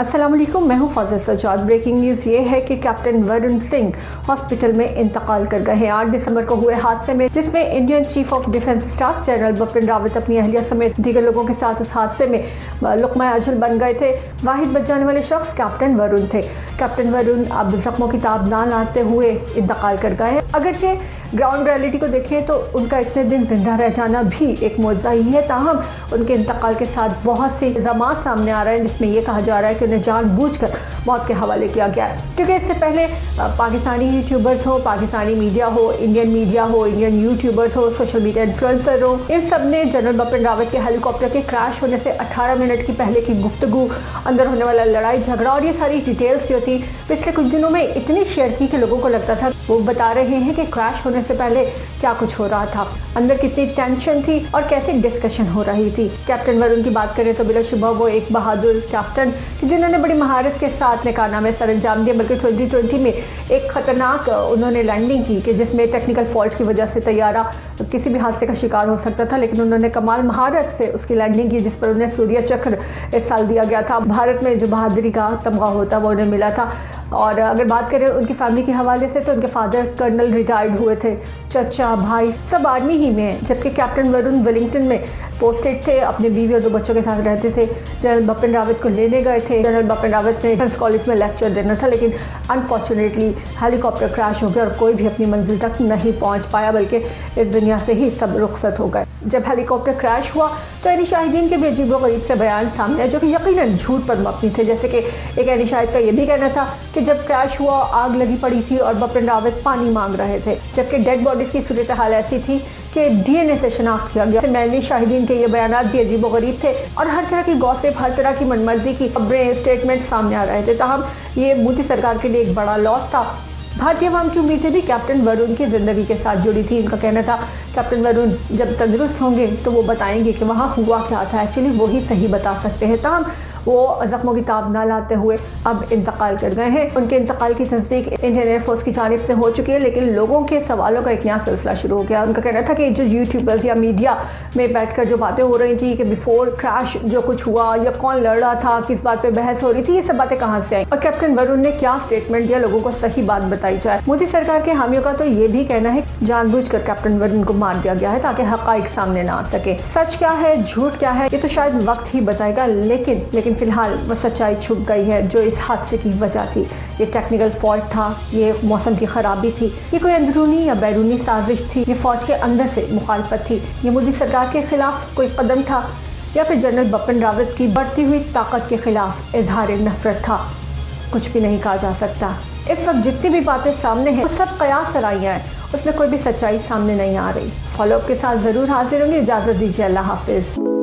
अस्सलाम वालेकुम, मैं हूं फाजिल सज्जाद। ब्रेकिंग न्यूज़ ये है कि कैप्टन वरुण सिंह हॉस्पिटल में इंतकाल कर गए हैं। 8 दिसंबर को हुए हादसे में जिसमें Indian chief of defence staff general Bipin Rawat अपनी अहलिया समेत दीगर लोगों के साथ उस हादसे में लुक़मा अजल बन गए थे। वाहिद बच जाने वाले शख्स कैप्टन वरुण थे। कैप्टन वरुण अब जख्मों की ताब ना लाते हुए इंतकाल कर गए हैं। अगरचे ग्राउंड रियलिटी को देखें तो उनका इतने दिन जिंदा रह जाना भी एक मौजज़ा ही है, ताहम उनके इंतकाल के साथ बहुत से इल्ज़ामात सामने आ रहे हैं जिसमें यह कहा जा रहा है कि उन्हें जानबूझकर मौत के हवाले किया गया है। क्योंकि इससे पहले पाकिस्तानी यूट्यूबर्स हो, पाकिस्तानी मीडिया हो, इंडियन यूट्यूबर्स हो, सोशल मीडिया इन्फ्लुएंसर हो, इन सब ने जनरल बिपिन रावत के हेलीकॉप्टर के क्रैश होने से 18 मिनट की पहले की गुफ्तगू, अंदर होने वाला लड़ाई झगड़ा और ये सारी डिटेल्स जो थी पिछले कुछ दिनों में इतनी शेयर की कि लोगों को लगता था वो बता रहे हैं कि क्रैश होने से पहले क्या कुछ हो रहा था, अंदर कितनी टेंशन थी और कैसे डिस्कशन हो रही थी। कैप्टन वरुण की बात करें तो बिलाशुबा वो एक बहादुर कैप्टन जिन्होंने बड़ी महारत के साथ ने कारनामे सर अंजाम दिए। बल्कि 2020 में एक खतरनाक उन्होंने लैंडिंग की कि जिसमें टेक्निकल फॉल्ट की वजह से तैयारा किसी भी हादसे का शिकार हो सकता था, लेकिन उन्होंने कमाल महारत से उसकी लैंडिंग की जिस पर उन्हें सूर्य चक्र इस साल दिया गया था। भारत में जो बहादुरी का तमगा होता वो उन्हें मिला था। और अगर बात करें उनकी फैमिली के हवाले से तो उनके फादर कर्नल रिटायर्ड हुए थे, चचा भाई सब आर्मी ही में हैं, जबकि कैप्टन वरुण वेलिंगटन में पोस्टेड थे, अपने बीवी और 2 बच्चों के साथ रहते थे। जनरल बिपिन रावत को लेने गए थे। जनरल बिपिन रावत ने डिफेंस कॉलेज में लेक्चर देना था, लेकिन अनफॉर्चुनेटली हेलीकॉप्टर क्रैश हो गया और कोई भी अपनी मंजिल तक नहीं पहुंच पाया, बल्कि इस दुनिया से ही सब रुखसत हो गए। जब हेलीकॉप्टर क्रैश हुआ तो यानी शाहिदीन के भी अजीबोगरीब से बयान सामने आए जो कि यकीनन झूठ पर मबनी थे। जैसे कि एक यानी शाहिद का यह भी कहना था कि जब क्रैश हुआ आग लगी पड़ी थी और बिपिन रावत पानी मांग रहे थे, जबकि डेड बॉडीज की सूरत हाल ऐसी थी कि डीएनए से शनाख्त किया गया। मैंने शाहिदीन के ये बयान भी अजीबोगरीब थे और हर तरह की गॉसिप, हर तरह की मनमर्जी की खबरें, स्टेटमेंट सामने आ रहे थे। ताहम ये मोदी सरकार के लिए एक बड़ा लॉस था। भारतीय अवाम की उम्मीदें भी कैप्टन वरुण की ज़िंदगी के साथ जुड़ी थी। इनका कहना था कैप्टन वरुण जब तंदुरुस्त होंगे तो वो बताएंगे कि वहाँ हुआ क्या था। एक्चुअली वो ही सही बता सकते हैं। ताहम वो ज़ख्मों की ताब ना लाते हुए अब इंतकाल कर गए हैं। उनके इंतकाल की तस्दीक इंडियन एयरफोर्स की जानिब से हो चुकी है, लेकिन लोगों के सवालों का एक नया सिलसिला शुरू हो गया। उनका कहना था कि जो यूट्यूबर्स या मीडिया में बैठकर जो बातें हो रही थी कि बिफोर क्रैश जो कुछ हुआ या कौन लड़ रहा था, किस बात पर बहस हो रही थी, ये सब बातें कहाँ से आई और कैप्टन वरुण ने क्या स्टेटमेंट दिया, लोगों को सही बात बताई जाए। मोदी सरकार के हामियों का तो ये भी कहना है जानबूझकर कैप्टन वरुण को मार दिया गया है ताकि हक़ाइक़ सामने ना आ सके। सच क्या है, झूठ क्या है, ये तो शायद वक्त ही बताएगा, लेकिन फिलहाल वो सच्चाई छुप गई है जो इस हादसे की वजह थी। ये टेक्निकल फॉल्ट था, ये मौसम की खराबी थी, ये कोई अंदरूनी या बैरूनी साजिश थी, ये फौज के अंदर से मुखालफत थी, ये मोदी सरकार के खिलाफ कोई कदम था या फिर जनरल बिपिन रावत की बढ़ती हुई ताकत के खिलाफ इजहार नफरत था। कुछ भी नहीं कहा जा सकता। इस वक्त जितनी भी बातें सामने हैं वो सब कयास सराइयाँ हैं, उसमें कोई भी सच्चाई सामने नहीं आ रही। फॉलोअप के साथ ज़रूर हाजिर होंगे। इजाज़त दीजिए, अल्लाह हाफिज़।